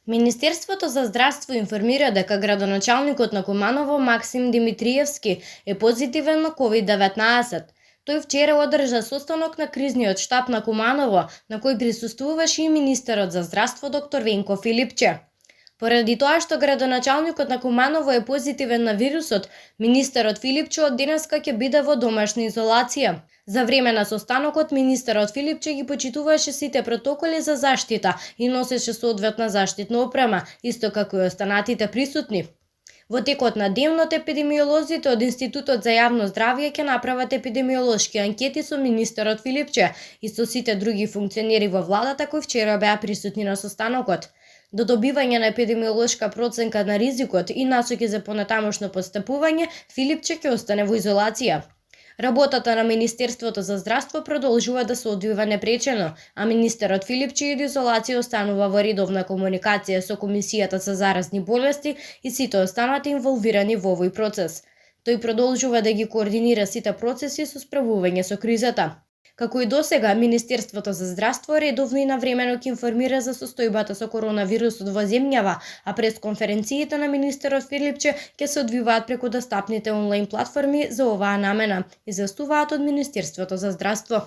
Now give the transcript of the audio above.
Министерството за здравство информира дека градоначалникот на Куманово Максим Димитриевски е позитивен на COVID-19. Тој вчера одржа состанок на кризниот штаб на Куманово, на кој присуствуваше и министерот за здравство доктор Венко Филипче. Поради тоа што градоначалникот на Куманово е позитивен на вирусот, министерот Филипче од денеска ќе биде во домашна изолација. За време на состанокот, министерот Филипче ги почитуваше сите протоколи за заштита и носеше соодветна заштитна опрема, исто како и останатите присутни. Во текот на денот, епидемиолозите од Институтот за јавно здравје ќе направат епидемиолошки анкети со министерот Филипче и со сите други функционери во владата кои вчера беа присутни на состанокот. До добивање на епидемиолошка проценка на ризикот и насоки за понатамошно постапување, Филипче ќе остане во изолација. Работата на Министерството за здравство продолжува да се одвива непречено, а министерот Филипче од изолација останува во редовна комуникација со Комисијата за заразни болести и сите останати инволвирани во овој процес. Тој продолжува да ги координира сите процеси со справување со кризата. Како и досега, Министерството за здравство редовно и навремено ќе информира за состојбата со коронавирусот во земјава, а пресконференциите на министерот Филипче ќе се одвиваат преку достапните онлайн платформи за оваа намена, известуваат од Министерството за здравство.